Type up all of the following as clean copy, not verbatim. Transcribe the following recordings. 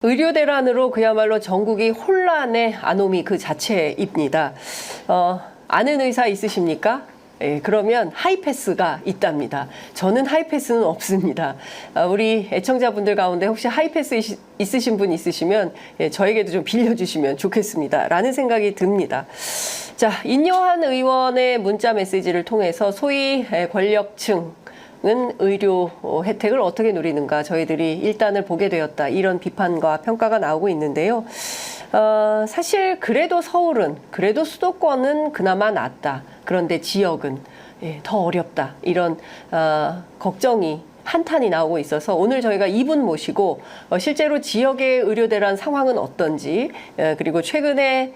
의료 대란으로 그야말로 전국이 혼란의 아노미 그 자체입니다. 아는 의사 있으십니까? 예, 그러면 하이패스가 있답니다. 저는 하이패스는 없습니다. 우리 애청자분들 가운데 혹시 하이패스 있으신 분 있으시면 저에게도 좀 빌려주시면 좋겠습니다. 라는 생각이 듭니다. 자, 인요한 의원의 문자 메시지를 통해서 소위 권력층 은 의료 혜택을 어떻게 누리는가 저희들이 일단을 보게 되었다. 이런 비판과 평가가 나오고 있는데요. 사실 그래도 서울은, 그래도 수도권은 그나마 낫다. 그런데 지역은 더 어렵다. 이런 걱정이 한탄이 나오고 있어서 오늘 저희가 이분 모시고 실제로 지역의 의료대란 상황은 어떤지, 그리고 최근에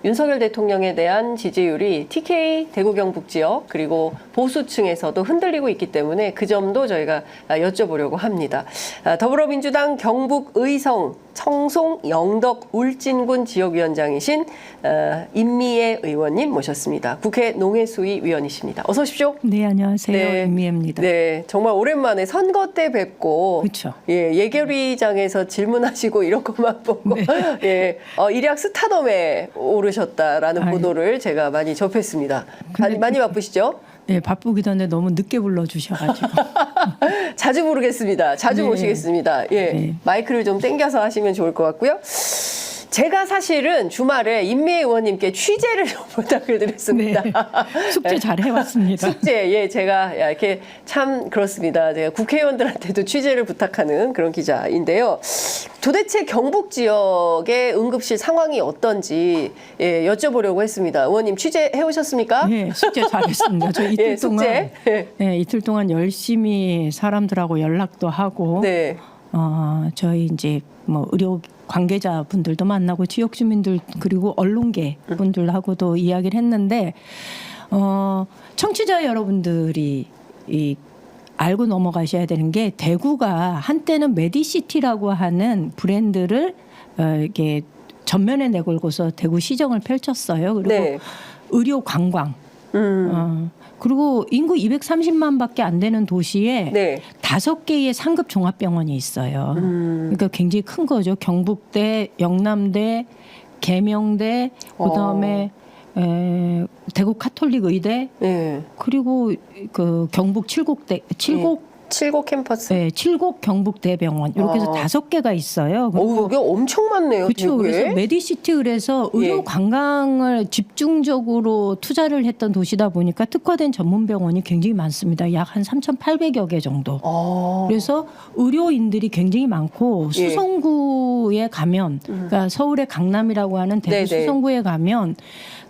윤석열 대통령에 대한 지지율이 TK 대구 경북 지역 그리고 보수층에서도 흔들리고 있기 때문에 그 점도 저희가 여쭤보려고 합니다. 더불어민주당 경북 의성 청송 영덕 울진군 지역위원장이신 임미애 의원님 모셨습니다. 국회 농해수위 위원이십니다. 어서 오십시오. 네, 안녕하세요. 네. 임미애입니다. 네, 정말 오랜만에 선거 때 뵙고 그렇죠. 예, 예결위장에서 질문하시고 이런 것만 보고 네. 예, 일약 스타덤에 오르셨다라는 보도를 제가 많이 접했습니다. 많이 바쁘시죠? 네, 바쁘기도 한데 너무 늦게 불러주셔가지고. 자주 부르겠습니다. 자주 네. 모시겠습니다. 예, 네. 마이크를 좀 당겨서 하시면 좋을 것 같고요. 제가 사실은 주말에 임미애 의원님께 취재를 좀 부탁을 드렸습니다. 네. 숙제 잘 해왔습니다. 숙제, 예, 제가 이렇게 참 그렇습니다. 제가 국회의원들한테도 취재를 부탁하는 그런 기자인데요. 도대체 경북 지역의 응급실 상황이 어떤지 여쭤보려고 했습니다. 의원님 취재해 오셨습니까? 네, 숙제 잘했습니다. 저 이틀 동안 숙제. 이틀 동안 열심히 사람들하고 연락도 하고, 네. 저희 이제 뭐 의료 관계자분들도 만나고 지역 주민들 그리고 언론계 분들하고도 이야기를 했는데 청취자 여러분들이 알고 넘어가셔야 되는 게 대구가 한때는 메디시티라고 하는 브랜드를 이렇게 전면에 내걸고서 대구 시정을 펼쳤어요. 그리고 네. 의료 관광. 그리고 인구 230만밖에 안 되는 도시에 네. 5개의 상급 종합병원이 있어요. 그러니까 굉장히 큰 거죠. 경북대, 영남대, 계명대, 그다음에 대구 카톨릭 의대, 네. 그리고 그 경북 칠곡 캠퍼스. 네, 칠곡 경북대병원 이렇게 해서 5개가 있어요. 오, 이게 엄청 많네요. 그렇죠. 대구에. 그래서 메디시티 그래서 의료 관광을 집중적으로 투자를 했던 도시다 보니까 특화된 전문 병원이 굉장히 많습니다. 약 한 3,800여 개 정도. 그래서 의료인들이 굉장히 많고 수성구에 가면, 그러니까 서울의 강남이라고 하는 대구 수성구에 가면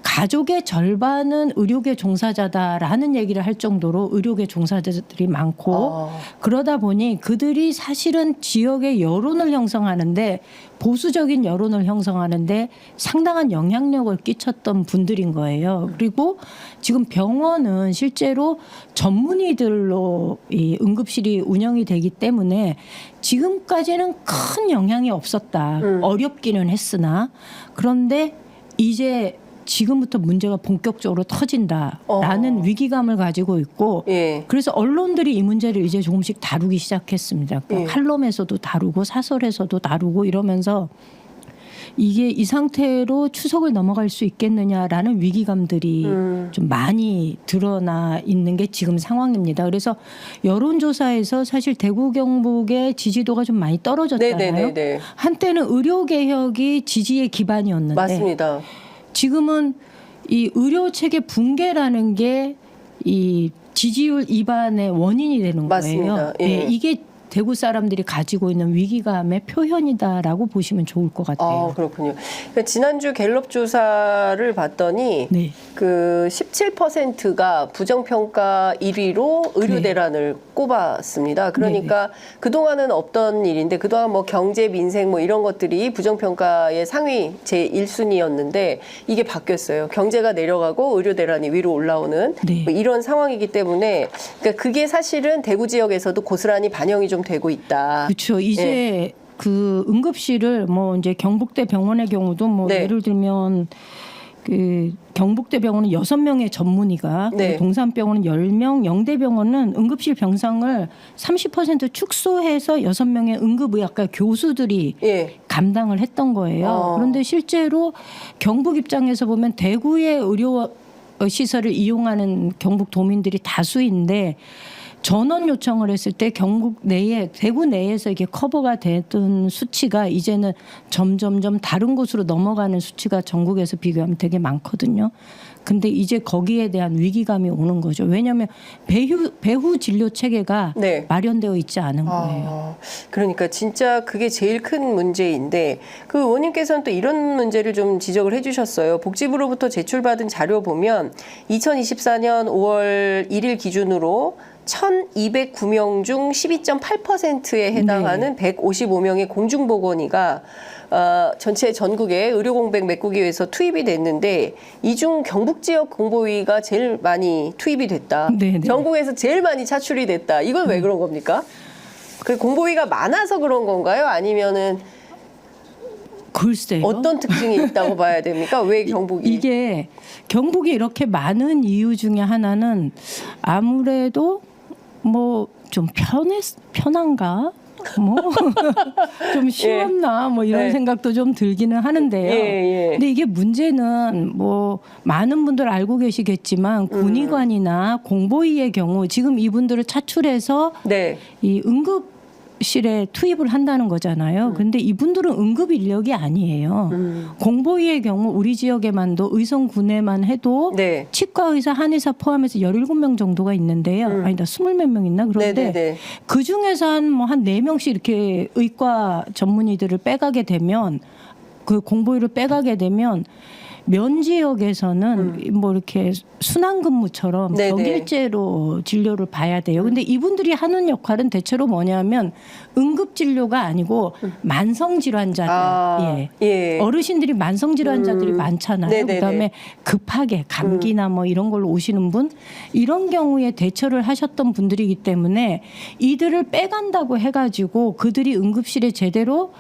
가족의 절반은 의료계 종사자다라는 얘기를 할 정도로 의료계 종사자들이 많고 그러다 보니 그들이 사실은 지역의 여론을 형성하는데 보수적인 여론을 형성하는데 상당한 영향력을 끼쳤던 분들인 거예요. 그리고 지금 병원은 실제로 전문의들로 이 응급실이 운영이 되기 때문에 지금까지는 큰 영향이 없었다. 어렵기는 했으나 그런데 이제 지금부터 문제가 본격적으로 터진다라는 위기감을 가지고 있고 그래서 언론들이 이 문제를 이제 조금씩 다루기 시작했습니다. 그러니까 칼럼에서도 다루고 사설에서도 다루고 이러면서 이게 이 상태로 추석을 넘어갈 수 있겠느냐라는 위기감들이 좀 많이 드러나 있는 게 지금 상황입니다. 그래서 여론조사에서 사실 대구 경북의 지지도가 좀 많이 떨어졌잖아요. 네네네네. 한때는 의료개혁이 지지의 기반이었는데 맞습니다. 지금은 이 의료체계 붕괴라는 게 이 지지율 이반의 원인이 되는 맞습니다. 거예요. 예. 이게 대구 사람들이 가지고 있는 위기감의 표현이다라고 보시면 좋을 것 같아요. 그렇군요. 그러니까 지난주 갤럽 조사를 봤더니 그 17%가 부정평가 1위로 의료대란을 꼽았습니다. 그러니까 그동안은 없던 일인데 그동안 뭐 경제, 민생 뭐 이런 것들이 부정평가의 상위 제1순위였는데 이게 바뀌었어요. 경제가 내려가고 의료대란이 위로 올라오는 뭐 이런 상황이기 때문에 그러니까 그게 사실은 대구 지역에서도 고스란히 반영이 좀 되고 있다. 그렇죠. 이제 그 응급실을 뭐 이제 경북대 병원의 경우도 뭐 예를 들면 그 경북대병원은 6명의 전문의가, 네. 동산병원은 10명, 영대병원은 응급실 병상을 30% 축소해서 6명의 응급의학과 교수들이 예. 감당을 했던 거예요. 그런데 실제로 경북 입장에서 보면 대구의 의료 시설을 이용하는 경북 도민들이 다수인데 전원 요청을 했을 때 경북 내에 대구 내에서 이게 커버가 되던 수치가 이제는 점점점 다른 곳으로 넘어가는 수치가 전국에서 비교하면 되게 많거든요. 근데 이제 거기에 대한 위기감이 오는 거죠. 왜냐하면 배후 진료 체계가 네. 마련되어 있지 않은 거예요. 그러니까 진짜 그게 제일 큰 문제인데 그 의원님께서는 또 이런 문제를 좀 지적을 해주셨어요. 복지부로부터 제출받은 자료 보면 2024년 5월 1일 기준으로 1,209명 중 12.8%에 해당하는 155명의 공중보건의가 전체 전국에 의료공백 메꾸기 위해서 투입이 됐는데 이 중 경북 지역 공보의가 제일 많이 투입이 됐다. 네네. 전국에서 제일 많이 차출이 됐다. 이건 왜 그런 겁니까? 그 공보의가 많아서 그런 건가요? 아니면은 글쎄요. 어떤 특징이 있다고 봐야 됩니까? 왜 경북이? 이게 경북이 이렇게 많은 이유 중에 하나는 아무래도 뭐 좀 편한가? 뭐 좀 쉬웠나? 뭐 이런 네. 생각도 좀 들기는 하는데요. 예. 근데 이게 문제는 뭐 많은 분들 알고 계시겠지만 군의관이나 공보위의 경우 지금 이분들을 차출해서 네. 이 응급실에 투입을 한다는 거잖아요. 근데 이분들은 응급 인력이 아니에요. 공보위의 경우 우리 지역에만도 의성군에만 해도 네. 치과 의사, 한의사 포함해서 17명 정도가 있는데요. 아니다, 20몇 명 있나? 그런데 네네네. 그 중에서 한 4명씩 이렇게 의과 전문의들을 빼가게 되면 그 공보위를 빼가게 되면 면 지역에서는 뭐 이렇게 순환 근무처럼 네네. 격일제로 진료를 봐야 돼요. 근데 이분들이 하는 역할은 대체로 뭐냐면 응급 진료가 아니고 만성 질환자들, 예. 어르신들이 만성 질환자들이 많잖아요. 네네네. 그다음에 급하게 감기나 뭐 이런 걸로 오시는 분, 이런 경우에 대처를 하셨던 분들이기 때문에 이들을 빼간다고 해가지고 그들이 응급실에 제대로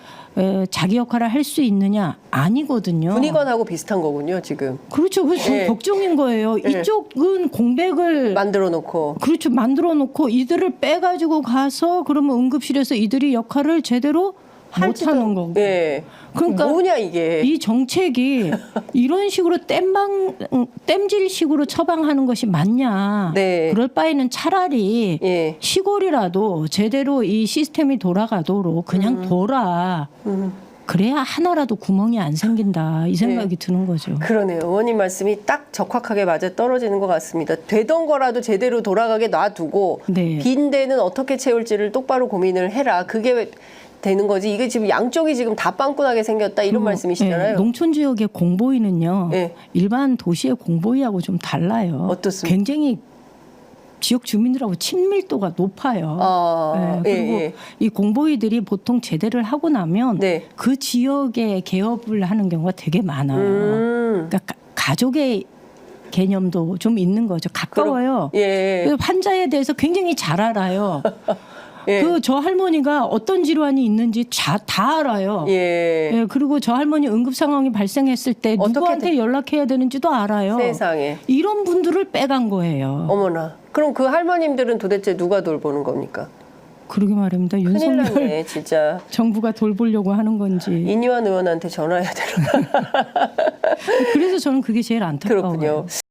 자기 역할을 할 수 있느냐? 아니거든요. 군의관하고 비슷한 거군요, 지금. 그렇죠. 그래서 예. 걱정인 거예요. 예. 이쪽은 공백을 만들어 놓고. 그렇죠. 만들어 놓고 이들을 빼가지고 가서 그러면 응급실에서 이들이 역할을 제대로 못하는 거고. 예. 그러니까 뭐냐, 이게. 이 정책이 이런 식으로 땜질식으로 처방하는 것이 맞냐. 네. 그럴 바에는 차라리 예. 시골이라도 제대로 이 시스템이 돌아가도록 그냥 둬라. 그래야 하나라도 구멍이 안 생긴다. 이 생각이 드는 거죠. 그러네요. 의원님 말씀이 딱 적확하게 맞아 떨어지는 것 같습니다. 되던 거라도 제대로 돌아가게 놔두고 네. 빈 데는 어떻게 채울지를 똑바로 고민을 해라. 그게 되는 거지. 이게 지금 양쪽이 지금 다 빵꾸나게 생겼다 이런 말씀이시잖아요. 예, 농촌 지역의 공보위는요. 예. 일반 도시의 공보위하고 좀 달라요. 어떻습니까? 굉장히 지역 주민들하고 친밀도가 높아요. 그리고 이 공보위들이 보통 제대를 하고 나면 네. 그 지역에 개업을 하는 경우가 되게 많아요. 그러니까 가족의 개념도 좀 있는 거죠. 가까워요. 예. 그래서 환자에 대해서 굉장히 잘 알아요. 예. 그 저 할머니가 어떤 질환이 있는지 다 알아요. 예. 예, 그리고 저 할머니 응급 상황이 발생했을 때 누구한테 연락해야 되는지도 알아요. 세상에. 이런 분들을 빼간 거예요. 어머나. 그럼 그 할머님들은 도대체 누가 돌보는 겁니까? 그러게 말입니다. 큰일 윤석열 났네, 진짜. 정부가 돌보려고 하는 건지. 인유한 의원한테 전화해야 되나? 그래서 저는 그게 제일 안타까워요. 그렇군요.